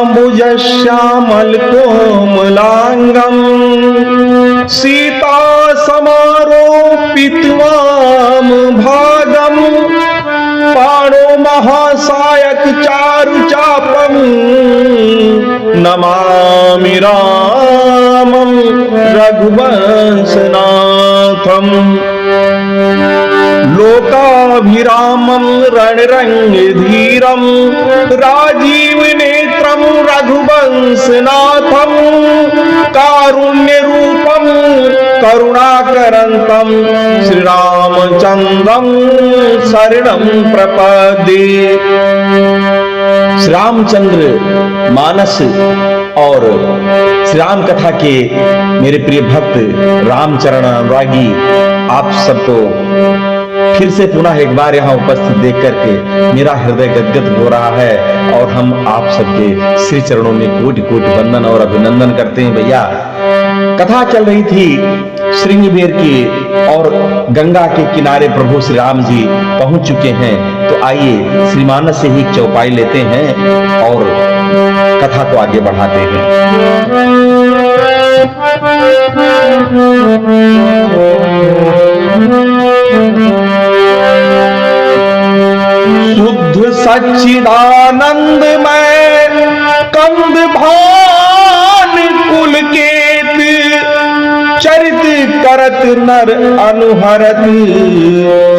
कृपाम्बुजश्यामल कोमलांगम सीता समारोपित्वाम भागम पाणो महासायक चारु चापम नमामि रामं रघुवंशनाथम लोकाभिरामं रणरंगधीरं राजीव नेत्रं रघुवंशनाथं कारुण्यरूपं करुणाकरन्तं श्रीरामचन्द्रं शरणं प्रपद्ये। श्री रामचंद्र मानस और श्री राम कथा के मेरे प्रिय भक्त रामचरण अनुरागी आप सबको फिर से पुनः एक बार यहाँ उपस्थित देख करके मेरा हृदय गदगद हो रहा है और हम आप सबके श्री चरणों में कोटि कोटि वंदन और अभिनंदन करते हैं। भैया कथा चल रही थी श्रृंगबेर की और गंगा के किनारे प्रभु श्री राम जी पहुंच चुके हैं। तो आइए श्रीमानस से ही चौपाई लेते हैं और कथा को आगे बढ़ाते हैं। शुद्ध सच्चिदानंदमय कंद भान कुलकेत चरित करत नर अनुहरत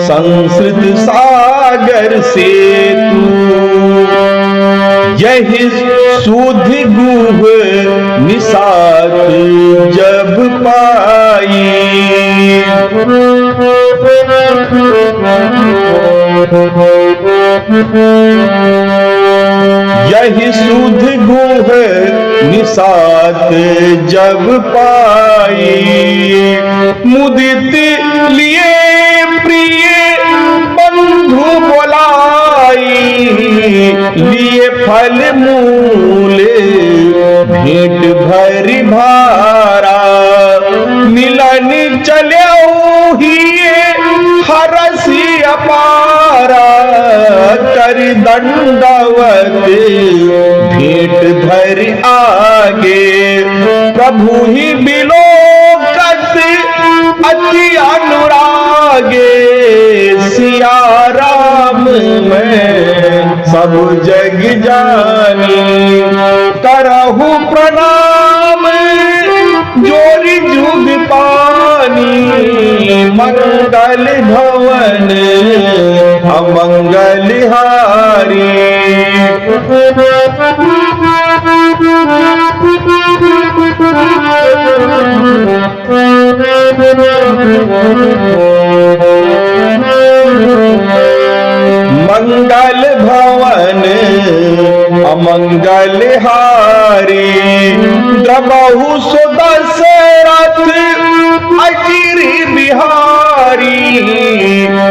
संस्कृत सागर सेतु यही सुध गुह निसात जब पाई यही सुध गुह निसात जब पाई मुदित लिए प्रिय बंधु बोलाई लिए फल मूल भेंट भरी भारा मिलन चलो ही हरसी अपारा कर दंडवत भेंट धर आगे प्रभु ही बिलोकत अति अनुरागे सिया राम में सब जग जानी करहु प्रणाम जोरी जुग पानी मंगल भवन अमंगल हारी मंगल भवन अमंगल हारी द्रबहु सुदशरथ अचिर बिहारी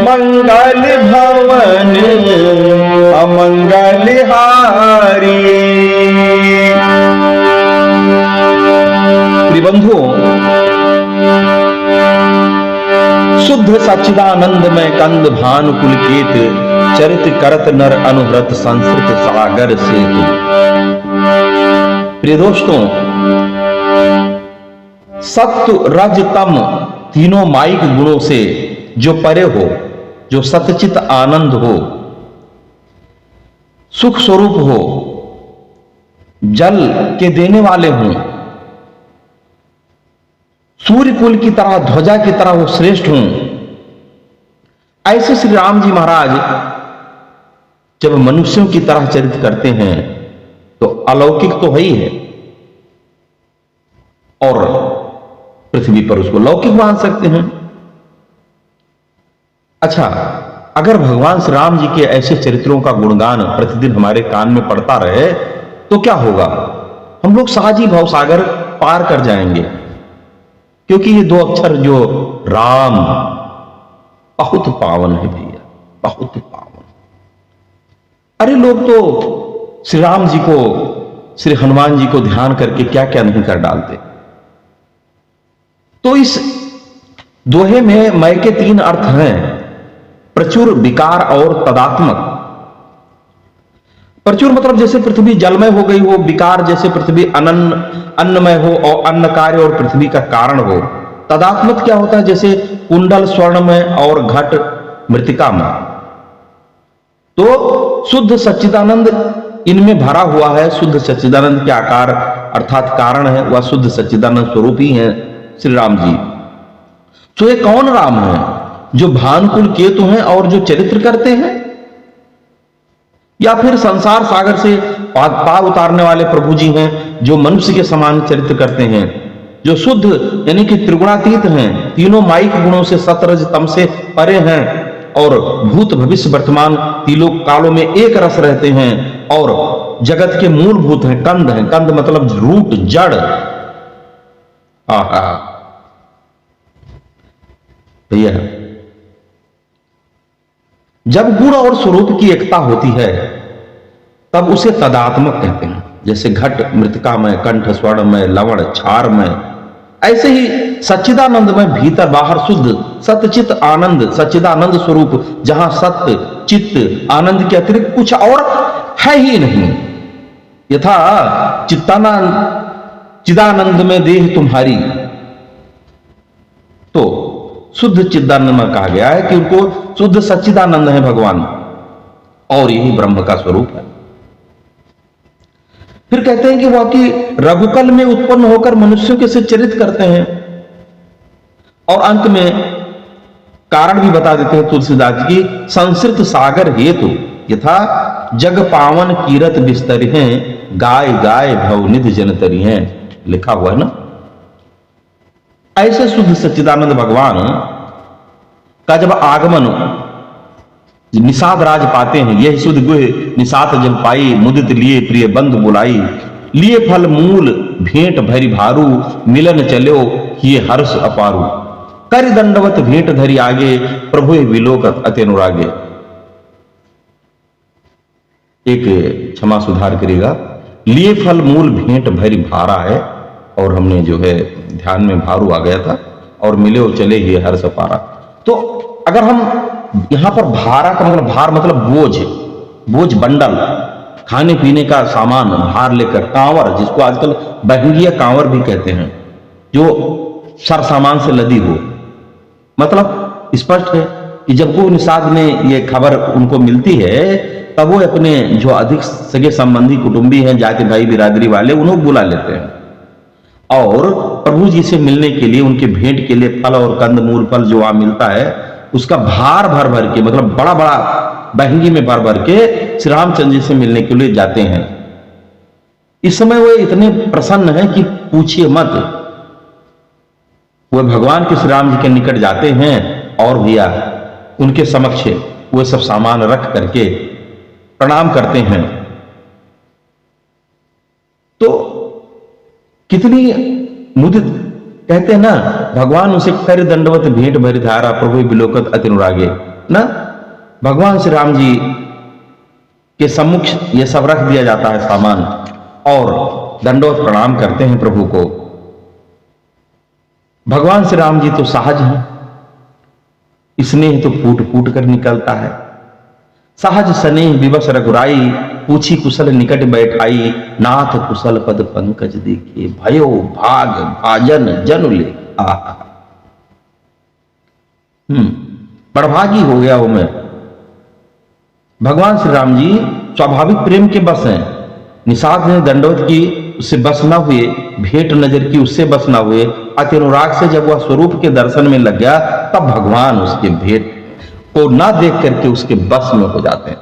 मंगल भवन अमंगल हारी। प्रियबंधुओं शुद्ध सच्चिदानंदमय कंद भानु कुलकेत चरित करत नर अनुहृत संस्कृत सागर सेतु। प्रिय दोस्तों सत्व रज तम तीनों माइक गुणों से जो परे हो, जो सतचित आनंद हो, सुख स्वरूप हो, जल के देने वाले हों, सूर्य कुल की तरह ध्वजा की तरह वो श्रेष्ठ हों, ऐसे श्री राम जी महाराज जब मनुष्यों की तरह चरित्र करते हैं तो अलौकिक तो है ही है और पृथ्वी पर उसको लौकिक मान सकते हैं। अच्छा, अगर भगवान श्री राम जी के ऐसे चरित्रों का गुणगान प्रतिदिन हमारे कान में पड़ता रहे तो क्या होगा? हम लोग सहजी भाव सागर पार कर जाएंगे, क्योंकि ये दो अक्षर जो राम बहुत पावन है भैया, बहुत पावन। अरे लोग तो श्री राम जी को, श्री हनुमान जी को ध्यान करके क्या क्या नहीं कर डालते। तो इस दोहे में मय के तीन अर्थ हैं, प्रचुर, विकार और तदात्मक। प्रचुर मतलब जैसे पृथ्वी जलमय हो गई हो, विकार जैसे पृथ्वी अन्नमय हो और अन्न कार्य और पृथ्वी का कारण हो। तदात्मक क्या होता है, जैसे कुंडल स्वर्णमय और घट मृतिकामय। तो शुद्ध सच्चिदानंद इनमें भरा हुआ है। शुद्ध सच्चिदानंद के आकार अर्थात कारण है, वह शुद्ध सच्चिदानंद स्वरूप ही है श्री राम जी। तो ये कौन राम है? जो भानुकुल केतु हैं और जो चरित्र करते हैं, या फिर संसार सागर से पार उतारने वाले प्रभु जी हैं जो मनुष्य के समान चरित्र करते हैं, जो शुद्ध यानी कि त्रिगुणातीत हैं, तीनों माइक गुणों से सतरज तम से परे हैं और भूत भविष्य वर्तमान तीनों कालों में एक रस रहते हैं और जगत के मूलभूत हैं, कंद हैं। कंद मतलब रूट, जड़। आहा भैया, जब गुण और स्वरूप की एकता होती है तब उसे तदात्मक कहते हैं। जैसे घट मृतिकामय, कंठ स्वर्णमय, लवण क्षारमय, ऐसे ही सच्चिदानंदमय भीतर बाहर शुद्ध सतचित आनंद, सच्चिदानंद स्वरूप, जहां सत्य चित्त आनंद के अतिरिक्त कुछ और है ही नहीं। यथा चिदानंद में देह तुम्हारी, तो शुद्ध चिदानंद में कहा गया है कि उनको शुद्ध सच्चिदानंद है भगवान, और यही ब्रह्म का स्वरूप है। फिर कहते हैं कि वह कि रघुकुल में उत्पन्न होकर मनुष्यों के से चरित करते हैं, और अंत में कारण भी बता देते हैं तुलसीदास जी की, संस्कृत सागर हेतु यथा जग पावन कीरत बिस्तरी हैं, गाय गाय भवनिधि जनतरी हैं, लिखा हुआ है ना। ऐसे शुद्ध सच्चिदानंद भगवान का जब आगमन निषाद राज पाते हैं, यह शुद्ध गुह निषाद जब पाई, मुदित लिए प्रिय बंधु बुलाई, लिए फल मूल भेंट भरी भारू, मिलन चलो ये हर्ष अपारू, कर दंडवत भेंट धरी आगे, प्रभु विलोकत अति अनुरागे। एक क्षमा सुधार करेगा, लिए फल मूल भेंट भरी भारा है, और हमने जो है ध्यान में भारू आ गया था, और मिले और चले ये हर्ष पारा। तो अगर हम यहां पर भारा का मतलब, भार मतलब बोझ, बोझ बंडल, खाने पीने का सामान भार लेकर, कांवर जिसको आजकल बहंगिया कांवर भी कहते हैं, जो सर सामान से लदी हो। मतलब स्पष्ट है कि जब वो निषाद में ये खबर उनको मिलती है, तब वो अपने जो अधिक सगे संबंधी कुटुंबी हैं, जाति भाई बिरादरी वाले, उन्हें बुला लेते हैं और प्रभु जी से मिलने के लिए, उनके भेंट के लिए फल और कंद मूल फल जो वहां मिलता है उसका भार भर भर के, मतलब बड़ा बड़ा बहंगी में भर भर के श्री रामचंद्र जी से मिलने के लिए जाते हैं। इस समय वो इतने प्रसन्न हैं कि पूछिए मत। वो भगवान के श्री राम जी के निकट जाते हैं और भैया उनके समक्ष वो सब सामान रख करके प्रणाम करते हैं। तो कितनी मुदित, कहते हैं ना, भगवान उसे कर दंडवत भेंट भरी धारा, प्रभु विलोकत अति अनुरागे ना। भगवान श्री राम जी के सम्मुख ये सब रख दिया जाता है सामान, और दंडवत प्रणाम करते हैं प्रभु को। भगवान श्री राम जी तो सहज हैं, स्नेह तो फूट फूट कर निकलता है। सहज स्नेह विवश रघुराई, पूछी कुशल निकट बैठाई, नाथ कुशल पद पंकज देखिए, भयो भाग भाजन जन ले। बड़भागी हो गया हूं मैं। भगवान श्री राम जी स्वाभाविक प्रेम के बस हैं। निषाद ने दंडवत की, उससे बस ना हुए, भेंट नजर की, उससे बस ना हुए। अति अनुराग से जब वह स्वरूप के दर्शन में लग गया, तब भगवान उसके भेंट को ना देख करके उसके बस में हो जाते हैं।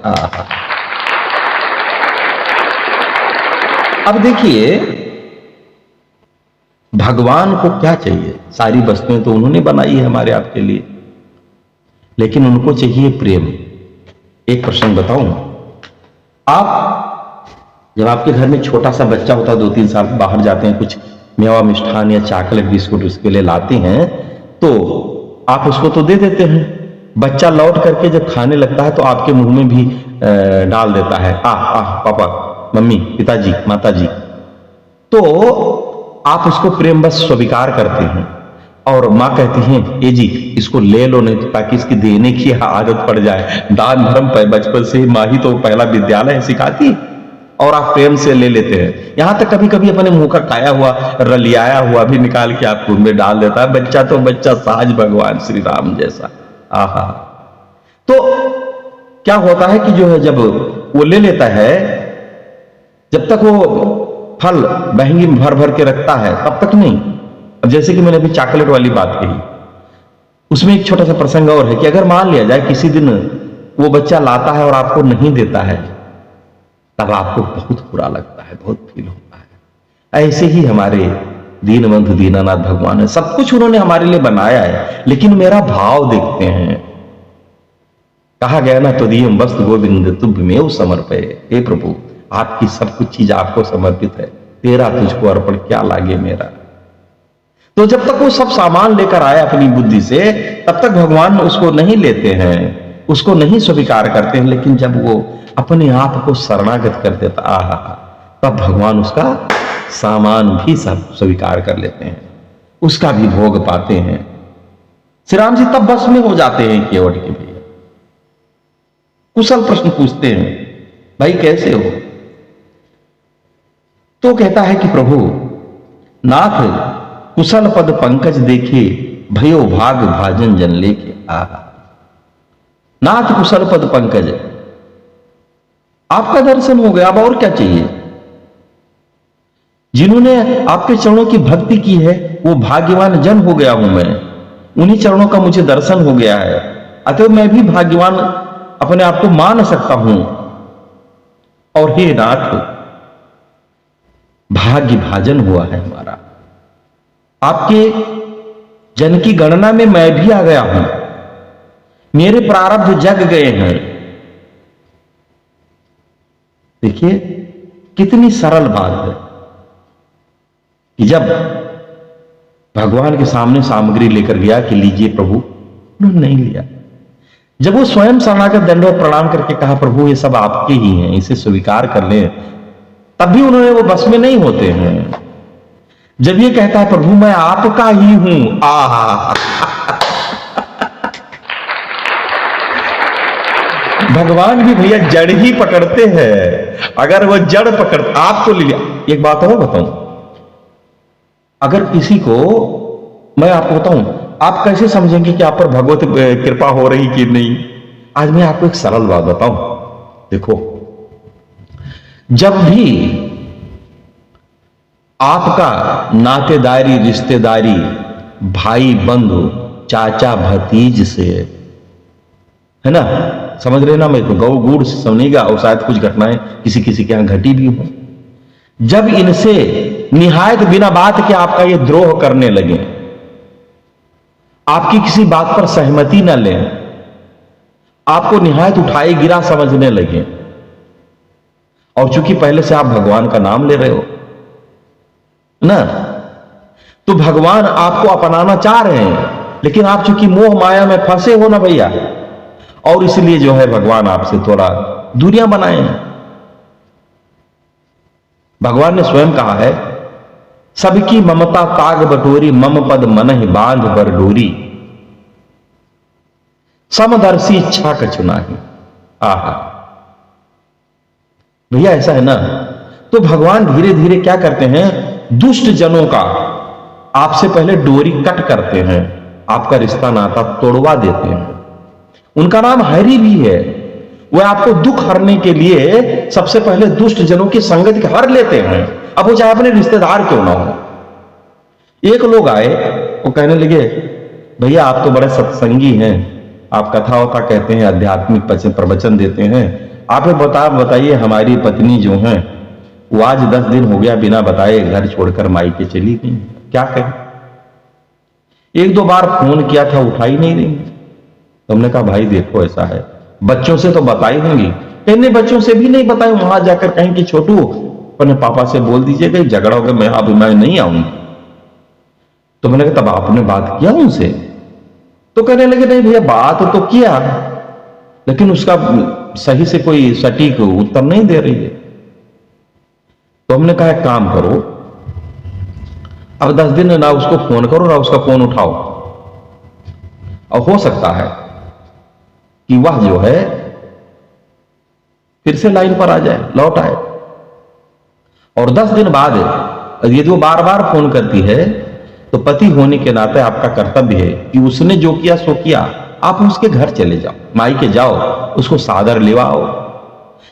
अब देखिए भगवान को क्या चाहिए, सारी वस्तुएं तो उन्होंने बनाई है हमारे आपके लिए, लेकिन उनको चाहिए प्रेम। एक प्रश्न बताऊं, आप जब आपके घर में छोटा सा बच्चा होता है, 2-3 साल, बाहर जाते हैं, कुछ मेवा मिष्ठान या चॉकलेट बिस्कुट उसके लिए लाते हैं, तो आप उसको तो दे देते हैं। बच्चा लौट करके जब खाने लगता है तो आपके मुंह में भी डाल देता है, पापा, मम्मी, पिताजी, माताजी। तो आप उसको प्रेम बस स्वीकार करते हैं, और माँ कहती हैं ये जी इसको ले लो, नहीं ताकि इसकी देने की आदत पड़ जाए। दान धर्म पर बचपन से माँ ही तो पहला विद्यालय सिखाती है। और आप प्रेम से ले लेते हैं। यहां तक कभी कभी अपने मुंह का खाया हुआ, रलियाया हुआ भी निकाल के आपको उनमें डाल देता है। बच्चा तो बच्चा, साज भगवान श्री राम जैसा। आहा। तो क्या होता है कि जो है जब वो ले लेता है, जब तक वो फल बहंगी में भर भर के रखता है तब तक नहीं। अब जैसे कि मैंने अभी चॉकलेट वाली बात कही, उसमें एक छोटा सा प्रसंग और है कि अगर मान लिया जाए किसी दिन वो बच्चा लाता है और आपको नहीं देता है, तब आपको बहुत बुरा लगता है, बहुत फील होता है। ऐसे ही हमारे दीनबंधु दीनानाथ भगवान है, सब कुछ उन्होंने हमारे लिए बनाया है, लेकिन मेरा भाव देखते हैं। कहा गया ना, तो दियम वस्तु गोविंद तुभ्यमेव समर्पये। हे प्रभु, आपकी सब कुछ चीज आपको समर्पित है, तेरा तुझको अर्पण क्या लागे मेरा। तो जब तक वो सब सामान लेकर आए अपनी बुद्धि से, तब तक भगवान उसको नहीं लेते हैं, उसको नहीं स्वीकार करते हैं। लेकिन जब वो अपने आप को शरणागत कर देता, आहा, तब भगवान उसका सामान भी सब स्वीकार कर लेते हैं, उसका भी भोग पाते हैं। श्री राम जी तब बस में हो जाते हैं केवट के भैया। कुशल प्रश्न पूछते हैं, भाई कैसे हो? तो कहता है कि प्रभु नाथ कुशल पद पंकज देखे, भयो भाग भाजन जन लेके। आहा, नाथ कुशल पद पंकज, आपका दर्शन हो गया, अब और क्या चाहिए? जिन्होंने आपके चरणों की भक्ति की है वो भाग्यवान जन हो गया हूं मैं, उन्हीं चरणों का मुझे दर्शन हो गया है, अतः मैं भी भाग्यवान अपने आप को मान सकता हूं। और हे नाथ, भाग्य भाजन हुआ है हमारा, आपके जन की गणना में मैं भी आ गया हूं, मेरे प्रारब्ध जग गए हैं। देखिए कितनी सरल बात है कि जब भगवान के सामने सामग्री लेकर गया कि लीजिए प्रभु, उन्होंने नहीं लिया। जब वो स्वयं शरणागत दंडवत प्रणाम करके कहा प्रभु ये सब आपके ही हैं, इसे स्वीकार कर लें, तब भी उन्होंने वो बस में नहीं होते हैं। जब ये कहता है प्रभु मैं आपका ही हूं, आहा, भगवान भी भैया जड़ ही पकड़ते हैं। अगर वो जड़ पकड़ आपको ले लिया, एक बात और बताऊं, अगर किसी को, मैं आपको बताऊं, आप कैसे समझेंगे कि आप पर भगवत कृपा हो रही कि नहीं? आज मैं आपको एक सरल बात बताऊं। देखो, जब भी आपका नातेदारी, रिश्तेदारी, भाई बंधु, चाचा भतीज से, है ना, समझ रहे ना, मैं तो गौ गुड़ से समझेगा, और शायद कुछ घटनाएं किसी किसी के यहां घटी भी हो, जब इनसे निहायत बिना बात के आपका ये द्रोह करने लगे, आपकी किसी बात पर सहमति न लें, आपको निहायत उठाए गिरा समझने लगे, और चूंकि पहले से आप भगवान का नाम ले रहे हो ना, तो भगवान आपको अपनाना चाह रहे हैं, लेकिन आप चूंकि मोह माया में फंसे हो ना भैया, और इसलिए जो है भगवान आपसे थोड़ा दूरियां बनाए हैं। भगवान ने स्वयं कहा है, सबकी ममता ताग बटोरी, मम पद मनहि बांध बर डोरी, समदर्शी इच्छा कछु नाही। आहा, भैया ऐसा है ना, तो भगवान धीरे धीरे क्या करते हैं, दुष्ट जनों का आपसे पहले डोरी कट करते हैं, आपका रिश्ता नाता तोड़वा देते हैं। उनका नाम हरि भी है, वह आपको दुख हरने के लिए सबसे पहले दुष्ट जनों की संगत हर लेते हैं, अब वो चाहे अपने रिश्तेदार क्यों ना हो। एक लोग आए, वो कहने लगे भैया आप तो बड़े सत्संगी हैं, आप कथा वथा कहते हैं, आध्यात्मिक प्रवचन देते हैं, आप बताइए हमारी पत्नी जो है वो आज 10 दिन हो गया बिना बताए घर छोड़कर मायके चली गई, क्या कहें। 1-2 बार फोन किया था, उठा ही नहीं रही। तुमने कहा भाई देखो ऐसा है, बच्चों से तो बताई होंगी, कहने बच्चों से भी नहीं बताए, वहां जाकर कहें कि छोटू अपने पापा से बोल दीजिएगा झगड़ा हो गया, मैं नहीं आऊंगी। तो मैंने कहा तब आपने बात किया उनसे? तो कहने लगे नहीं भैया बात तो किया, लेकिन उसका सही से कोई सटीक उत्तर नहीं दे रही है। तो हमने कहा एक काम करो, अब 10 दिन ना उसको फोन करो ना उसका फोन उठाओ, और हो सकता है कि वह जो है फिर से लाइन पर आ जाए, लौट आए। और 10 दिन बाद यदि वो बार बार फोन करती है तो पति होने के नाते आपका कर्तव्य है कि उसने जो किया सो किया, आप उसके घर चले जाओ, मायके जाओ, उसको सादर लिवाओ।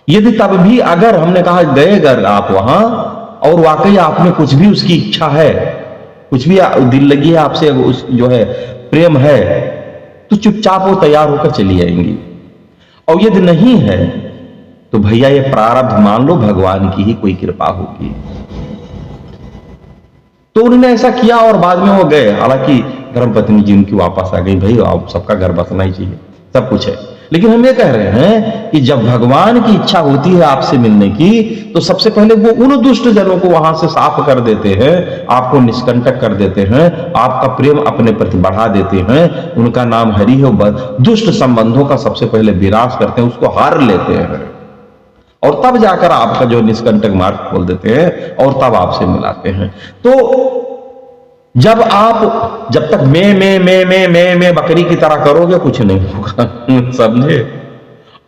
यदि तब भी अगर हमने कहा गए अगर आप वहां और वाकई आपने कुछ भी उसकी इच्छा है, कुछ भी दिल लगी है आपसे, उस जो है प्रेम है, तो चुपचाप वो तैयार होकर चली आएंगी। और यदि नहीं है तो भैया ये प्रारब्ध मान लो, भगवान की ही कोई कृपा होगी। तो उन्होंने ऐसा किया और बाद में वो गए। हालांकि धर्मपत्नी जी उनकी वापस आ गई, भाई आप सबका घर बसना ही चाहिए, सब कुछ है। लेकिन हम ये कह रहे हैं कि जब भगवान की इच्छा होती है आपसे मिलने की, तो सबसे पहले वो उन दुष्ट जनों को वहां से साफ कर देते हैं, आपको निष्कंटक कर देते हैं, आपका प्रेम अपने प्रति बढ़ा देते हैं। उनका नाम हरि है। दुष्ट संबंधों का सबसे पहले विनाश करते हैं, उसको हार लेते हैं, और तब जाकर आपका जो निष्कंटक मार्ग खोल देते हैं और तब आपसे मिलाते हैं। तो जब आप जब तक मैं बकरी की तरह करोगे कुछ नहीं होगा, समझे।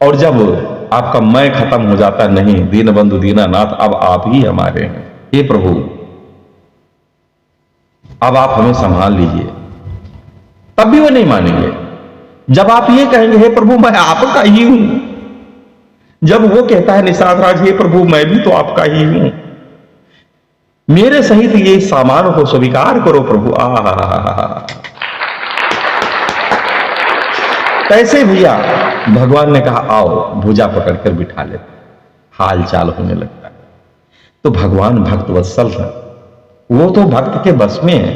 और जब आपका मैं खत्म हो जाता, नहीं दीनबंधु दीनानाथ अब आप ही हमारे हैं, हे प्रभु अब आप हमें संभाल लीजिए, तब भी वो नहीं मानेंगे। जब आप ये कहेंगे हे प्रभु मैं आपका ही हूं, जब वो कहता है निषाद राज हे प्रभु मैं भी तो आपका ही हूं, मेरे सहित ये सामान को स्वीकार करो प्रभु। कैसे भैया, भगवान ने कहा आओ, भुजा पकड़कर बिठा लेते, हाल चाल होने लगता है। तो भगवान भक्त वत्सल है, वो तो भक्त के बस में है।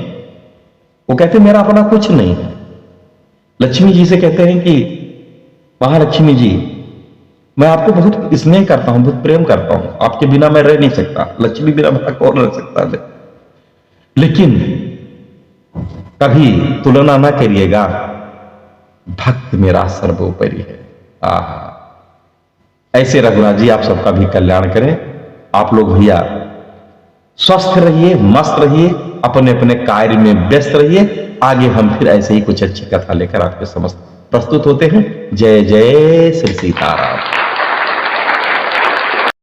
वो कहते मेरा अपना कुछ नहीं है। लक्ष्मी जी से कहते हैं कि महालक्ष्मी जी मैं आपको बहुत स्नेह करता हूं, बहुत प्रेम करता हूं, आपके बिना मैं रह नहीं सकता, लक्ष्मी बिना मैं कौन रह सकता है। लेकिन कभी तुलना ना करिएगा, भक्त मेरा सर्वोपरि है। ऐसे रघुनाथ जी आप सबका भी कल्याण करें। आप लोग भैया स्वस्थ रहिए, मस्त रहिए, अपने अपने कार्य में व्यस्त रहिए। आगे हम फिर ऐसे ही कुछ अच्छी कथा लेकर आपके समस्त प्रस्तुत होते हैं। जय जय श्री सीताराम।